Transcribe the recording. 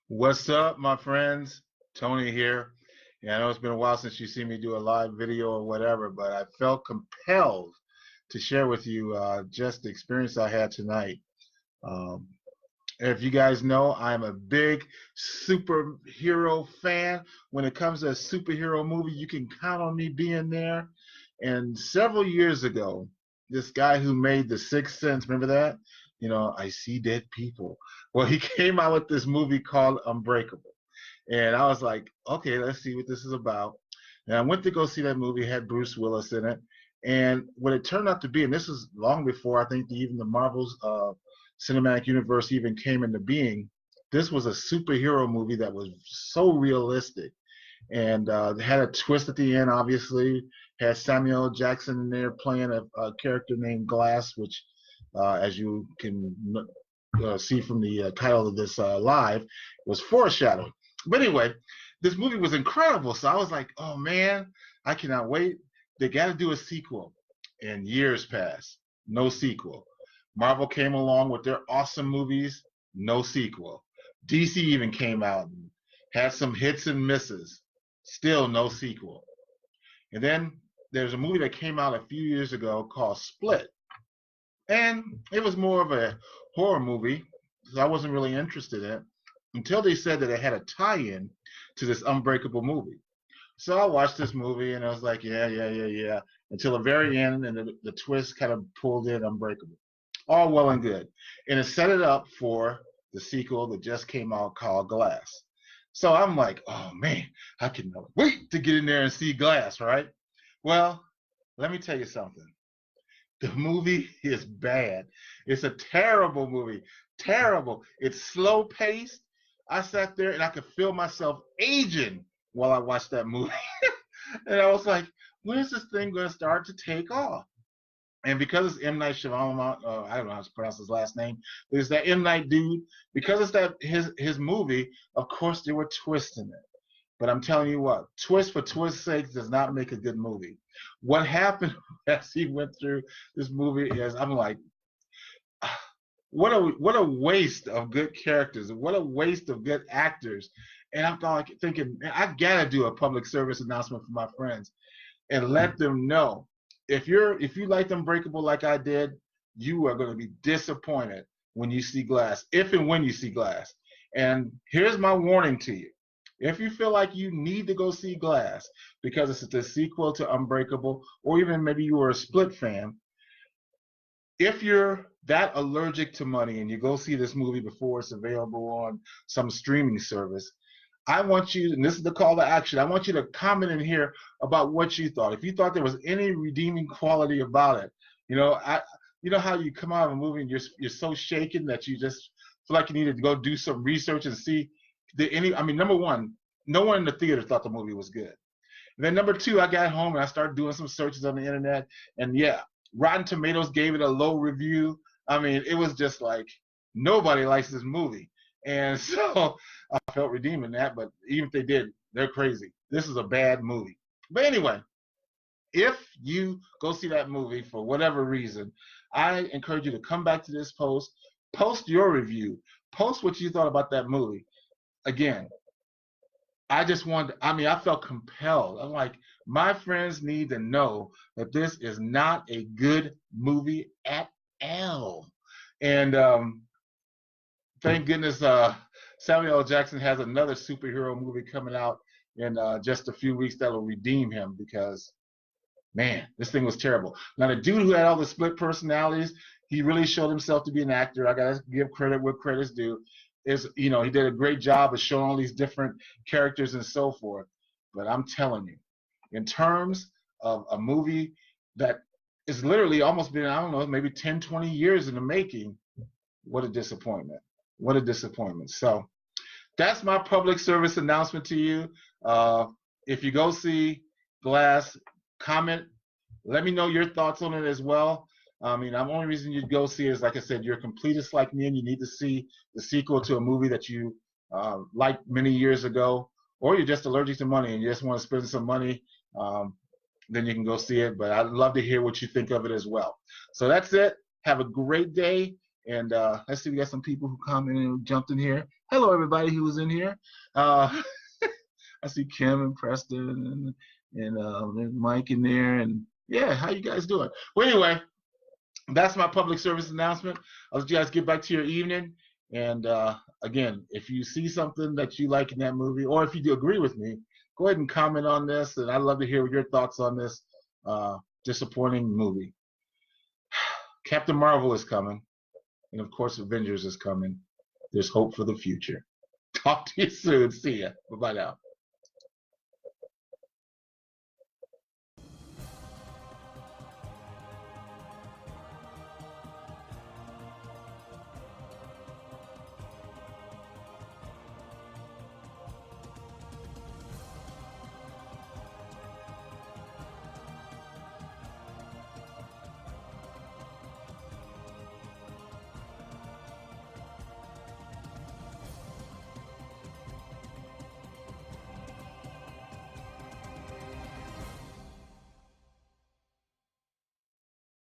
What's up, my friends? Tony here. Yeah, I know it's been a while since you see me do a live video or whatever, but I felt compelled to share with you just the experience I had tonight. Um, if you guys know, I'm a big superhero fan. When it comes to a superhero movie, you can count on me being there. And several years ago, this guy who made The Sixth Sense, remember that? I see dead people. Well, he came out with this movie called Unbreakable. And I was like, okay, let's see what this is about. And I went to go see that movie, it had Bruce Willis in it. And what it turned out to be, and this was long before I think even the Marvel's cinematic universe even came into being, this was a superhero movie that was so realistic and had a twist at the end, obviously. Had Samuel Jackson in there playing a character named Glass, which, as you can see from the title of this live, was foreshadowing. But anyway, this movie was incredible. So I was like, oh man, I cannot wait. They got to do a sequel. And years passed, no sequel. Marvel came along with their awesome movies, no sequel. DC even came out and had some hits and misses, still no sequel. And then there's a movie that came out a few years ago called Split. And it was more of a horror movie, so I wasn't really interested in it until they said that it had a tie-in to this Unbreakable movie. So I watched this movie and I was like, yeah, until the very end, and the twist kind of pulled in Unbreakable. All well and good. And it set it up for the sequel that just came out called Glass. So I'm like, oh man, I cannot wait to get in there and see Glass, right? Well, let me tell you something. The movie is bad. It's a terrible movie. Terrible. It's slow paced. I sat there and I could feel myself aging while I watched that movie. And I was like, when is this thing going to start to take off? And because it's M. Night Shyamalan, I don't know how to pronounce his last name, but it's that M. Night dude. Because it's that his movie, of course there were twists in it. But I'm telling you what, twist for twist's sake does not make a good movie. What happened as he went through this movie is I'm like, what a waste of good characters, what a waste of good actors. And I'm thinking, man, I gotta do a public service announcement for my friends and let them know if you like Unbreakable like I did, you are going to be disappointed when you see Glass, if and when you see Glass. And here's my warning to you. If you feel like you need to go see Glass because it's the sequel to Unbreakable, or even maybe you were a Split fan, if you're that allergic to money and you go see this movie before it's available on some streaming service, I want you, and this is the call to action, I want you to comment in here about what you thought. If you thought there was any redeeming quality about it. You know how you come out of a movie and you're so shaken that you just feel like you need to go do some research and see number one, no one in the theater thought the movie was good. And then number two, I got home and I started doing some searches on the internet, and yeah, Rotten Tomatoes gave it a low review. It was just like nobody likes this movie. And so I felt redeemed in that, but even if they did, they're crazy. This is a bad movie. But anyway, if you go see that movie for whatever reason, I encourage you to come back to this post your review, post what you thought about that movie. Again, I felt compelled. I'm like, my friends need to know that this is not a good movie at all. And thank goodness Samuel L. Jackson has another superhero movie coming out in just a few weeks that'll redeem him, because, man, this thing was terrible. Now, the dude who had all the split personalities, he really showed himself to be an actor. I got to give credit where credit's due. He did a great job of showing all these different characters and so forth. But I'm telling you, in terms of a movie that is literally almost been, I don't know, maybe 10, 20 years in the making, what a disappointment. What a disappointment. So that's my public service announcement to you. If you go see Glass, comment, let me know your thoughts on it as well. The only reason you'd go see it is, like I said, you're a completist like me and you need to see the sequel to a movie that you liked many years ago, or you're just allergic to money and you just want to spend some money, then you can go see it. But I'd love to hear what you think of it as well. So that's it. Have a great day, And let's see, we got some people who commented and jumped in here. Hello, everybody who was in here. I see Kim and Preston and Mike in there. And yeah, how you guys doing? Well, anyway, that's my public service announcement. I'll let you guys get back to your evening. And again, if you see something that you like in that movie, or if you do agree with me, go ahead and comment on this. And I'd love to hear your thoughts on this disappointing movie. Captain Marvel is coming. And of course, Avengers is coming. There's hope for the future. Talk to you soon. See ya. Bye-bye now.